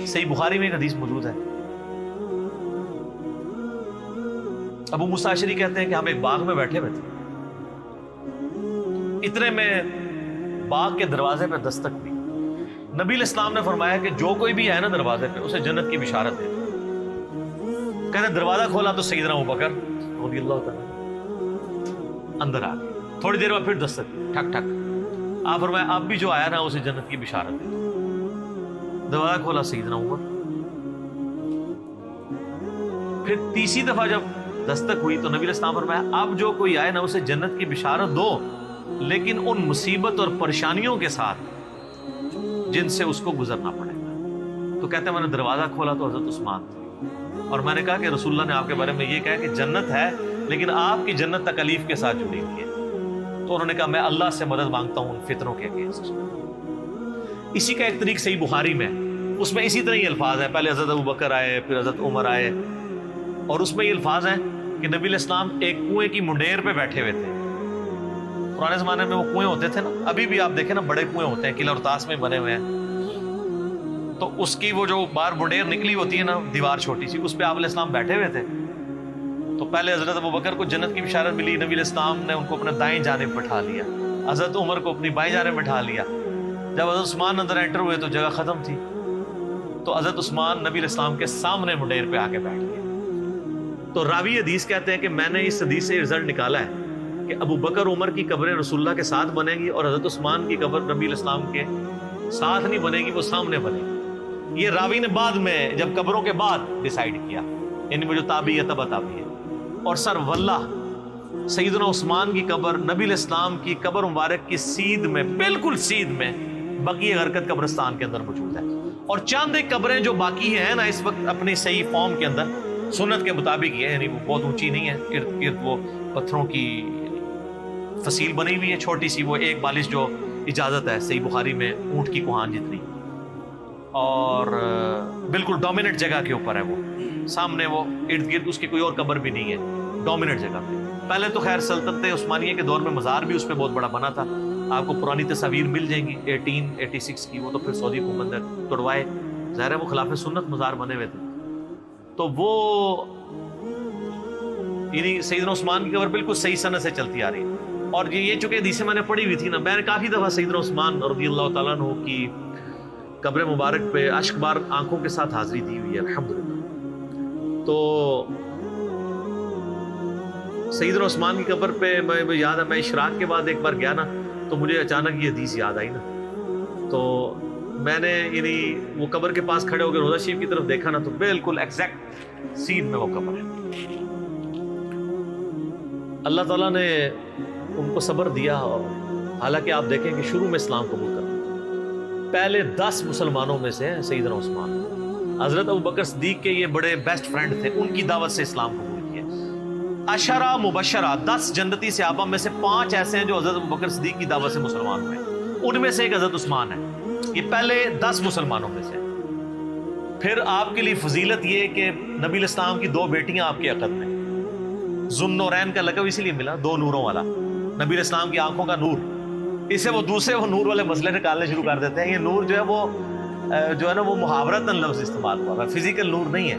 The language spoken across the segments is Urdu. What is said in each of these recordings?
صحیح بخاری میں ایک حدیث موجود ہے، ابو موسیٰ اشعری کہتے ہیں کہ ہم ایک باغ میں بیٹھے ہوئے تھے، اتنے میں باغ کے دروازے پہ دستک دی۔ نبی علیہ السلام نے فرمایا کہ جو کوئی بھی ہے نا دروازے پہ اسے جنت کی بشارت دے۔ کہتے ہیں دروازہ کھولا تو سیدنا ابوبکر رضی اللہ تعالیٰ اندر آ گئے، تھوڑی دیر بعد پھر دستک ٹھک ٹھک، آپ فرمایا اب بھی جو آیا نا اسے جنت کی بشارت دے۔ دروازہ کھولا سیدنا عمر، پھر تیسری دفعہ جب دستک ہوئی تو نبی علیہ السلام فرمایا اب جو کوئی آئے نا اسے جنت کی بشارت دو، لیکن ان مصیبت اور پریشانیوں کے ساتھ جن سے اس کو گزرنا پڑے گا۔ تو کہتے ہیں میں نے دروازہ کھولا تو حضرت عثمان تھے، اور میں نے کہا کہ رسول اللہ نے آپ کے بارے میں یہ کہا کہ جنت ہے لیکن آپ کی جنت تکلیف کے ساتھ جڑی ہوئی ہے۔ تو انہوں نے کہا میں اللہ سے مدد مانگتا ہوں ان فتنوں کے اگینسٹ۔ اسی کا ایک طریق صحیح بخاری میں، اس میں اسی طرح یہ الفاظ ہیں، پہلے حضرت ابوبکر آئے پھر حضرت عمر آئے، اور اس میں یہ الفاظ ہیں کہ نبی علیہ السلام ایک کنویں کی منڈیر پہ بیٹھے ہوئے تھے۔ پرانے زمانے میں وہ کنویں ہوتے تھے نا، ابھی بھی آپ دیکھیں نا بڑے کنویں ہوتے ہیں، قلعہ اور طاس میں بنے ہوئے ہیں، تو اس کی وہ جو باہر منڈیر نکلی ہوتی ہے نا دیوار چھوٹی سی، اس پہ آپ علیہ السلام بیٹھے ہوئے تھے۔ تو پہلے حضرت ابوبکر کو جنت کی بشارت ملی، نبی علیہ السلام نے ان کو اپنے دائیں جانب بٹھا لیا، حضرت عمر کو اپنی بائیں جانب بٹھا لیا۔ جب حضرت عثمان اندر انٹر ہوئے تو جگہ ختم تھی، تو حضرت عثمان نبی علیہ السلام کے سامنے منڈیر پہ آ کے بیٹھ گئے۔ تو راوی حدیث کہتے ہیں کہ میں نے اس حدیث سے رزلٹ نکالا ہے کہ ابو بکر عمر کی قبریں رسول اللہ کے ساتھ بنے گی، اور حضرت عثمان کی قبر نبی علیہ السلام کے ساتھ نہیں بنے گی، وہ سامنے بنے گی۔ یہ راوی نے بعد میں جب قبروں کے بعد ڈیسائیڈ کیا، یعنی وہ جو تابعی ہے تبع تابعی ہے۔ اور سر واللہ سیدنا عثمان کی قبر نبی علیہ السلام کی قبر مبارک کی سیدھ میں، بالکل سیدھ میں بقیع غرقد قبرستان کے اندر موجود ہے۔ اور چند ایک قبریں جو باقی ہیں نا اس وقت اپنی صحیح فارم کے اندر سنت کے مطابق یہ ہے، یعنی وہ بہت اونچی نہیں ہے، ارد گرد وہ پتھروں کی فصیل بنی ہوئی ہے چھوٹی سی، وہ ایک بالش جو اجازت ہے صحیح بخاری میں اونٹ کی کوہان جتنی، اور بالکل ڈومیننٹ جگہ کے اوپر ہے، وہ سامنے وہ ارد گرد اس کی کوئی اور قبر بھی نہیں ہے، ڈومیننٹ جگہ پہ۔ پہلے تو خیر سلطنت عثمانیہ کے دور میں مزار بھی اس پہ بہت بڑا بنا تھا، آپ کو پرانی تصاویر مل جائیں گی 1886 کی، وہ تو پھر سعودی حکومت نے توڑوائے، ظاہر ہے وہ خلاف سنت مزار بنے ہوئے تھے۔ تو وہ یعنی سیدنا عثمان کی قبر بالکل صحیح سند سے چلتی آ رہی ہے۔ اور یہ چونکہ حدیثیں میں نے پڑھی ہوئی تھی نا، میں نے کافی دفعہ سیدنا عثمان رضی اللہ تعالیٰ عنہ کی قبر مبارک پہ اشک بار آنکھوں کے ساتھ حاضری دی ہوئی ہے الحمدللہ۔ تو سیدنا عثمان کی قبر پہ میں یاد ہے، میں اشراق کے بعد ایک بار گیا نا تو مجھے اچانک یہ حدیث یاد آئی نا، تو میں نے یعنی وہ قبر کے پاس کھڑے ہو کے روضہ شریف کی طرف دیکھا نا تو بالکل ایگزیکٹ سین میں وہ قبر ہے۔ اللہ تعالیٰ نے ان کو صبر دیا، اور حالانکہ آپ دیکھیں کہ شروع میں اسلام قبول کرنا پہلے 10 مسلمانوں میں سے ہیں سیدنا عثمان۔ حضرت ابوبکر صدیق کے یہ بڑے بیسٹ فرینڈ تھے، ان کی دعوت سے اسلام قبول کیا۔ عشرہ مبشرہ 10 جنتی صحابہ میں سے 5 ایسے ہیں جو حضرت ابوبکر صدیق کی دعوت سے مسلمان ہوئے، ان میں سے ایک حضرت عثمان ہے۔ یہ پہلے 10 مسلمانوں میں سے۔ پھر آپ کے لیے فضیلت یہ کہ نبی علیہ السلام کی 2 بیٹیاں آپ کے عقد میں، ذوالنورین کا لقب اسی لیے ملا، 2 نوروں والا، نبی علیہ السلام کی آنکھوں کا نور۔ اسے وہ دوسرے وہ نور والے مسئلے نکالنے شروع کر دیتے ہیں۔ یہ نور جو ہے نا وہ محاورتاً لفظ استعمال ہوا ہے، فزیکل نور نہیں ہے۔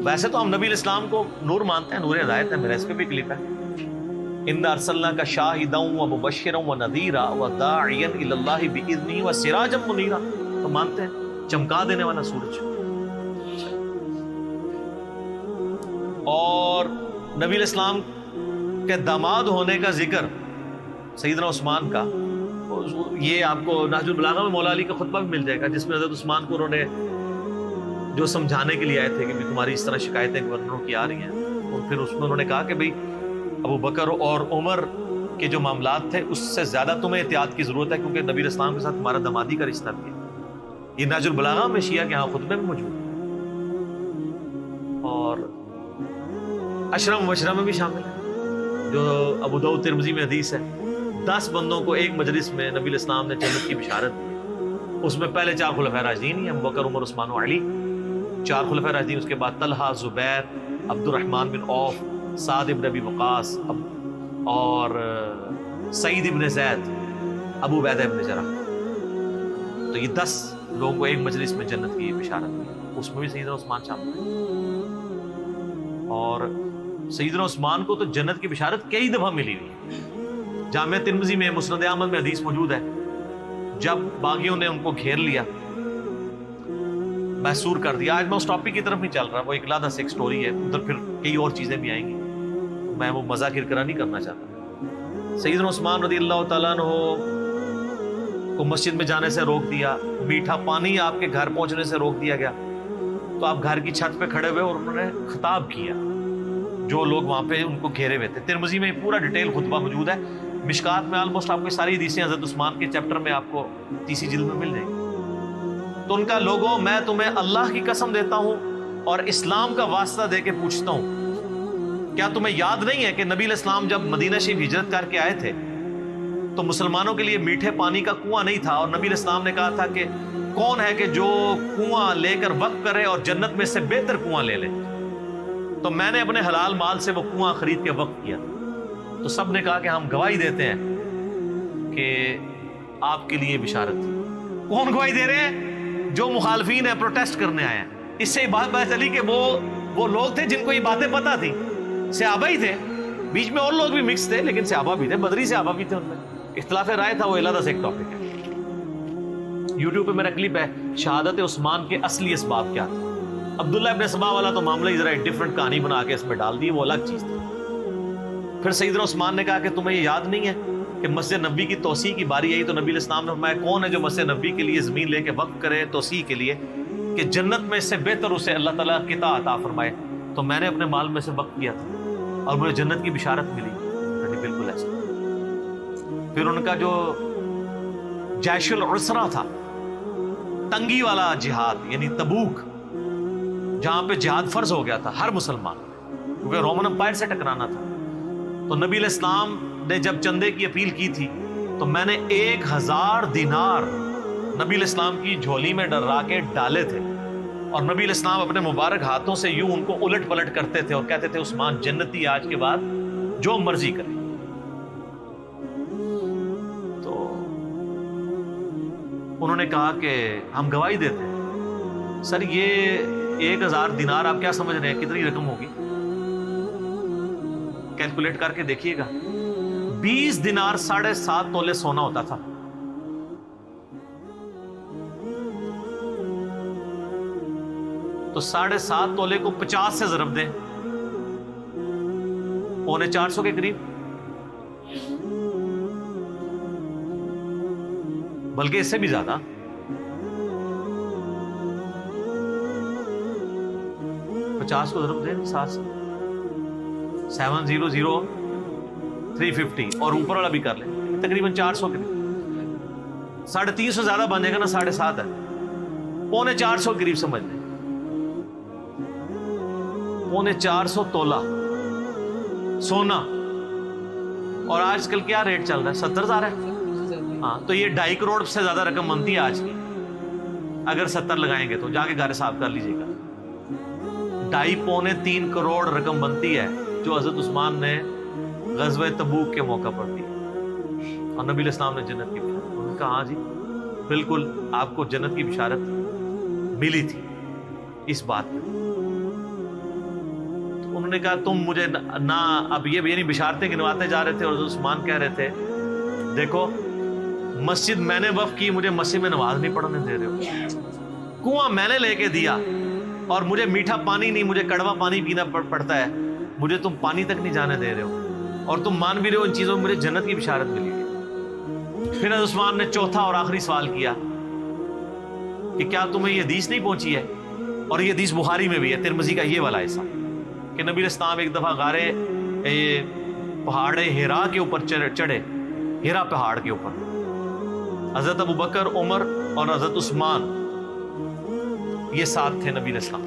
ویسے تو ہم نبی علیہ السلام کو نور مانتے ہیں، نور ہدایت ہے، میرا اس پہ بھی کلپ ہے، اِنَّا أَرْسَلْنَاكَ شَاهِدًا وَمُبَشِّرًا وَنَذِيرًا وَدَاعِيًا إِلَى اللَّهِ بِإِذْنِهِ وَسِرَاجًا مُنِيرًا، تو مانتے ہیں چمکا دینے والا سورج۔ اور نبی علیہ السلام کے داماد ہونے کا ذکر سیدنا عثمان کا، یہ آپ کو نہج البلاغہ میں مولا علی کا خطبہ بھی مل جائے گا، جس میں حضرت عثمان کو انہوں نے جو سمجھانے کے لیے آئے تھے کہ تمہاری اس طرح شکایتیں گورنروں کی آ رہی ہیں، اور پھر اس میں انہوں نے کہا کہ بھئی ابو بکر اور عمر کے جو معاملات تھے اس سے زیادہ تمہیں احتیاط کی ضرورت ہے، کیونکہ نبی علیہ السلام کے ساتھ تمہارا دامادی کا رشتہ بھی ہے۔ یہ نہج البلاغہ میں شیعہ کے ہاں خطبے میں موجود ہے، اور عشرہ مبشرہ میں بھی شامل ہے، جو ابو داؤد ترمذی میں حدیث ہے، 10 بندوں کو ایک مجلس میں نبی علیہ السلام نے جنت کی بشارت دی۔ اس میں پہلے 4 خلفائے راشدین ہیں، ابو بکر، عمر، عثمان و علی، 4 خلفائے راشدین، اس کے بعد طلحہ، زبیر، عبد الرحمن بن عوف، سعد ابن ابی وقاص، اور سعید ابن زید، ابو عبیدہ ابن جرح۔ تو یہ 10 لوگوں کو ایک مجلس میں جنت کی بشارت دی، اس میں بھی سیدنا عثمان شامل ہیں۔ اور سیدنا عثمان کو تو جنت کی بشارت کئی دفعہ ملی ہوئی ہے۔ جامع ترمذی میں، مسند احمد میں حدیث موجود ہے، جب باغیوں نے ان کو گھیر لیا، محصور کر دیا۔ آج میں اس ٹاپک کی طرف نہیں چل رہا، وہ ایک علیحدہ سے ایک سٹوری ہے، ادھر پھر کئی اور چیزیں بھی آئیں گی، میں وہ مذاکرہ نہیں کرنا چاہتا۔ سیدنا عثمان رضی اللہ تعالیٰ عنہ کو مسجد میں جانے سے روک دیا، میٹھا پانی آپ کے گھر پہنچنے سے روک دیا گیا، تو آپ گھر کی چھت پہ کھڑے ہوئے اور انہوں نے خطاب کیا جو لوگ وہاں پہ ان کو گھیرے ہوئے تھے۔ ترمذی میں پورا ڈیٹیل خطبہ موجود ہے، مشکات میں آلموسٹ آپ کو ساری حدیثیں حضرت عثمان کے چیپٹر میں آپ کو 30 جلد میں مل جائیں گی۔ تو ان کا لوگوں، میں تمہیں اللہ کی قسم دیتا ہوں اور اسلام کا واسطہ دے کے پوچھتا ہوں، کیا تمہیں یاد نہیں ہے کہ نبی علیہ السلام جب مدینہ شریف ہجرت کر کے آئے تھے تو مسلمانوں کے لیے میٹھے پانی کا کنواں نہیں تھا، اور نبی علیہ السلام نے کہا تھا کہ کون ہے کہ جو کنواں لے کر وقف کرے اور جنت میں سے بہتر کنواں لے لے؟ تو میں نے اپنے حلال مال سے وہ کنواں خرید کے وقف کیا۔ تو سب نے کہا کہ ہم گواہی دیتے ہیں کہ آپ کے لیے بشارت تھی۔ کون گواہی دے رہے ہیں؟ جو مخالفین ہیں، پروٹیسٹ کرنے آئے ہیں۔ اس سے بات پتہ چلی کہ وہ لوگ تھے جن کو یہ باتیں پتہ تھی، صحابہ ہی تھے، بیچ میں اور لوگ بھی مکس تھے لیکن صحابہ بھی تھے، بدری صحابہ بھی تھے، ان میں اختلاف رائے تھا، وہ علیحدہ سے ایک ٹاپک ہے۔ یوٹیوب پہ میرا کلپ ہے شہادت عثمان کے اصلی اسباب کیا تھے۔ عبداللہ ابن سبا والا تو معاملہ ہی ذرا ایک ڈفرنٹ کہانی بنا کے اس میں ڈال دی، وہ الگ چیز تھی۔ پھر سیدنا عثمان نے کہا کہ تمہیں یہ یاد نہیں ہے کہ مسجد نبوی کی توسیع کی باری آئی تو نبی علیہ السلام نے فرمایا کون ہے جو مسجد نبوی کے لیے زمین لے کے وقف کرے توسیع کے لیے کہ جنت میں سے بہتر اسے اللہ تعالیٰ قطع عطا فرمائے؟ تو میں نے اپنے مال میں سے وقف کیا تھا اور مجھے جنت کی بشارت ملی۔ بالکل ایسا۔ پھر ان کا جو جیش العسرہ تھا، تنگی والا جہاد، یعنی تبوک، جہاں پہ جہاد فرض ہو گیا تھا ہر مسلمان، کیونکہ رومن امپائر سے ٹکرانا تھا، تو نبی علیہ السلام نے جب چندے کی اپیل کی تھی تو میں نے 1000 دینار نبی علیہ السلام کی جھولی میں ڈرا کے ڈالے تھے، اور نبی علیہ السلام اپنے مبارک ہاتھوں سے یوں ان کو الٹ پلٹ کرتے تھے اور کہتے تھے عثمان جنتی آج کے بعد جو مرضی کرے۔ تو انہوں نے کہا کہ ہم گواہی دیتے ہیں۔ سر یہ 1000 دینار آپ کیا سمجھ رہے ہیں کتنی رقم ہوگی؟ کیلکولیٹ کر کے دیکھیے گا۔ 20 دینار 7.5 تولے سونا ہوتا تھا۔ تو 7.5 تولے کو 50 سے ضرب دیں، 450 کے قریب، بلکہ اس سے بھی زیادہ۔ 50 کو ضرب دیں 7 سے، 700,350 اور اوپر والا بھی کر لیں، تقریباً 400 کے قریب، 350 زیادہ بن جائے گا نا، 7.5 ہے، 450 کے قریب سمجھ لیں، 450 تولہ سونا۔ اور آج کل کیا ریٹ چل رہا ہے؟ 70,000 ہے۔ ہاں، تو یہ 2.5 کروڑ سے زیادہ رقم بنتی ہے آج کی، اگر 70 لگائیں گے تو جا کے گھر حساب کر لیجیے گا، 2.5-3 کروڑ رقم بنتی ہے جو حضرت عثمان نے غزوہ تبوک کے موقع پر دی، اور نبی علیہ السلام نے جنت کی بشارت۔ انہوں نے کہا ہاں جی بالکل آپ کو جنت کی بشارت ملی تھی اس بات میں۔ تو انہوں نے کہا تم مجھے نہ اب یہ یعنی بشارتیں گنواتے جا رہے تھے، اور حضرت عثمان کہہ رہے تھے دیکھو مسجد میں نے وقف کی، مجھے مسجد میں نماز نہیں پڑھنے دے رہے ہو، کنواں میں نے لے کے دیا اور مجھے میٹھا پانی نہیں، مجھے کڑوا پانی پینا پڑتا ہے، مجھے تم پانی تک نہیں جانے دے رہے ہو، اور تم مان بھی رہے ہو ان چیزوں میں مجھے جنت کی بشارت ملی ہے۔ پھر حضرت عثمان نے چوتھا اور آخری سوال کیا کہ کیا تمہیں یہ حدیث نہیں پہنچی ہے؟ اور یہ حدیث بخاری میں بھی ہے، ترمذی کا یہ والا حصہ، کہ نبی علیہ السلام ایک دفعہ غارے پہاڑ ہیرا کے اوپر چڑھے، ہیرا پہاڑ کے اوپر، حضرت ابو بکر، عمر اور حضرت عثمان یہ ساتھ تھے نبی علیہ السلام،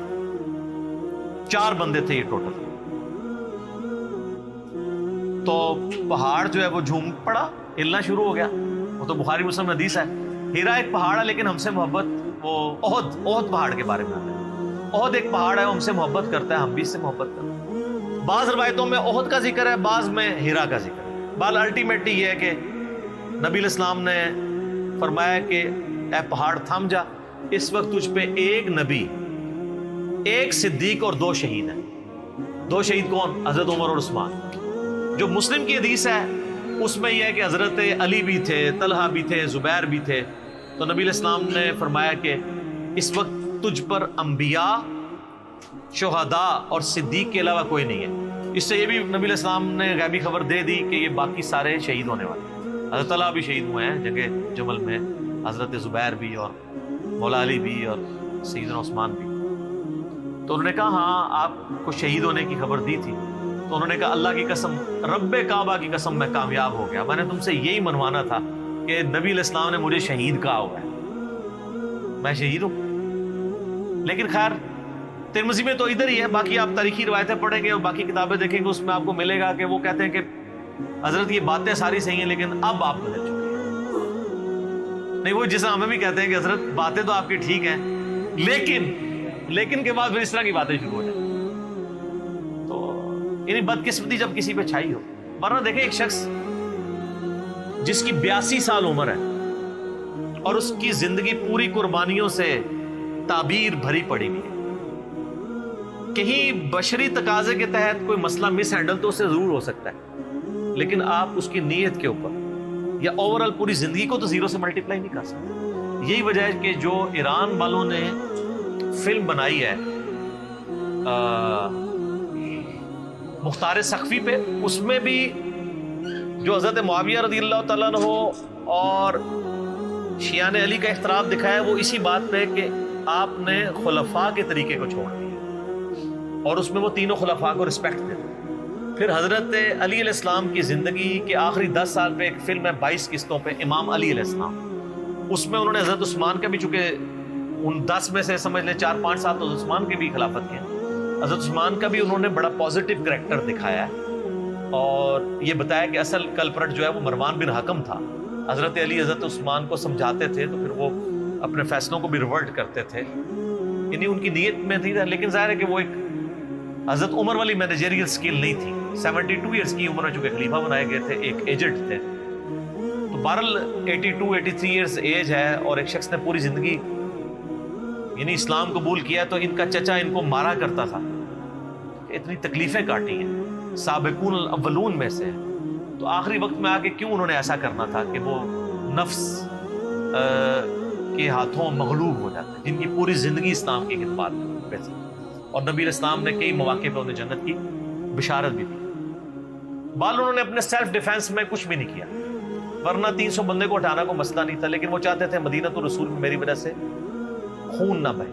4 بندے تھے یہ ٹوٹل۔ تو پہاڑ جو ہے وہ جھوم پڑا، ہلنا شروع ہو گیا، وہ تو بخاری مسلم حدیث ہے۔ ہیرا ایک پہاڑ ہے لیکن ہم سے محبت، وہ احد پہاڑ کے بارے میں آتا ہے، احد ایک پہاڑ ہے، ہم سے محبت کرتا ہے، ہم بھی اس سے محبت کرتے ہیں۔ بعض روایتوں میں احد کا ذکر ہے، بعض میں ہیرا کا ذکر ہے۔ بال الٹیمیٹلی یہ ہے کہ نبی علیہ السلام نے فرمایا کہ اے پہاڑ تھم جا، اس وقت تجھ پہ ایک نبی، ایک صدیق اور 2 شہید ہیں۔ 2 شہید کون؟ حضرت عمر اور عثمان۔ جو مسلم کی حدیث ہے اس میں یہ ہے کہ حضرت علی بھی تھے، طلحہ بھی تھے، زبیر بھی تھے۔ تو نبی علیہ السلام نے فرمایا کہ اس وقت تجھ پر انبیاء، شہداء اور صدیق کے علاوہ کوئی نہیں ہے۔ اس سے یہ بھی نبی علیہ السلام نے غیبی خبر دے دی کہ یہ باقی سارے شہید ہونے والے ہیں۔ حضرت طلحہ بھی شہید ہوئے ہیں جنگ جمل میں، حضرت زبیر بھی اور مولا علی بھی اور سیدنا عثمان بھی۔ تو انہوں نے کہا ہاں آپ کو شہید ہونے کی خبر دی تھی۔ تو انہوں نے کہا اللہ کی قسم، رب کعبہ کی قسم، میں کامیاب ہو گیا۔ میں نے تم سے یہی منوانا تھا کہ نبی علیہ السلام نے مجھے شہید کہا ہوا ہے، میں شہید ہوں۔ لیکن خیر ترمذی میں تو ادھر ہی ہے، باقی آپ تاریخی روایتیں پڑھیں گے اور باقی کتابیں دیکھیں گے، اس میں آپ کو ملے گا کہ وہ کہتے ہیں کہ حضرت یہ باتیں ساری صحیح ہیں لیکن اب آپ بدل چکے ہیں۔ نہیں، وہ جیسا ہمیں بھی کہتے ہیں کہ حضرت باتیں تو آپ کی ٹھیک ہیں لیکن کے بعد پھر اس طرح کی باتیں شروع ہو جائیں۔ تو یعنی بدقسمتی جب کسی پہ چھائی ہو۔ ورنہ دیکھیں ایک شخص جس کی 82 سال عمر ہے اور اس کی زندگی پوری قربانیوں سے تعبیر بھری پڑی ہوئی ہے، کہیں بشری تقاضے کے تحت کوئی مسئلہ مس ہینڈل تو اس سے ضرور ہو سکتا ہے، لیکن آپ اس کی نیت کے اوپر یا اوورآل پوری زندگی کو تو 0 سے ملٹیپلائی نہیں کر سکتے۔ یہی وجہ ہے کہ جو ایران والوں نے فلم بنائی ہے مختار سقفی پہ، اس میں بھی جو حضرت معاویہ رضی اللہ تعالیٰ عنہ اور شیعان علی کا اختلاف دکھایا ہے، وہ اسی بات پہ کہ آپ نے خلفاء کے طریقے کو چھوڑ دیا اور اس میں وہ تینوں خلفاء کو رسپیکٹ دیتے۔ پھر حضرت علی علیہ السلام کی زندگی کے آخری 10 سال پہ ایک فلم ہے 22 قسطوں پہ، امام علی علیہ السلام، اس میں انہوں نے حضرت عثمان کا بھی، چونکہ ان 10 میں سے سمجھ لیں 4-5 سال تو عثمان کے بھی خلافت کے، حضرت عثمان کا بھی انہوں نے بڑا پازیٹیو کریکٹر دکھایا ہے اور یہ بتایا کہ اصل کلپرٹ جو ہے وہ مروان بن حکم تھا۔ حضرت علی حضرت عثمان کو سمجھاتے تھے تو پھر وہ اپنے فیصلوں کو بھی ریورٹ کرتے تھے، یعنی ان کی نیت میں تھی، لیکن ظاہر ہے کہ وہ ایک حضرت عمر والی مینیجریل سکل نہیں تھی۔ 72 ایئرس کی عمر میں چونکہ خلیفہ بنائے گئے تھے، ایک ایجنٹ تھے، تو بہرحال 82-83 ایئرس ایج ہے اور ایک شخص نے پوری زندگی یعنی اسلام قبول کیا، تو ان کا چچا ان کو مارا کرتا تھا، اتنی تکلیفیں کاٹی ہیں، سابقون الاولون میں سے، تو آخری وقت میں آ کے کیوں انہوں نے ایسا کرنا تھا کہ وہ نفس کے ہاتھوں مغلوب ہو جاتے ہیں، جن کی پوری زندگی اسلام کی خدمات پہ تھی اور نبی علیہ السلام نے کئی مواقع پہ انہیں جنت کی بشارت بھی دی۔ بال انہوں نے اپنے سیلف ڈیفenس میں کچھ بھی نہیں کیا، ورنہ 300 بندے کو ہٹانا کو مسئلہ نہیں تھا، لیکن وہ چاہتے تھے مدینہ الرسول میں میری وجہ سے خون نہ بہے۔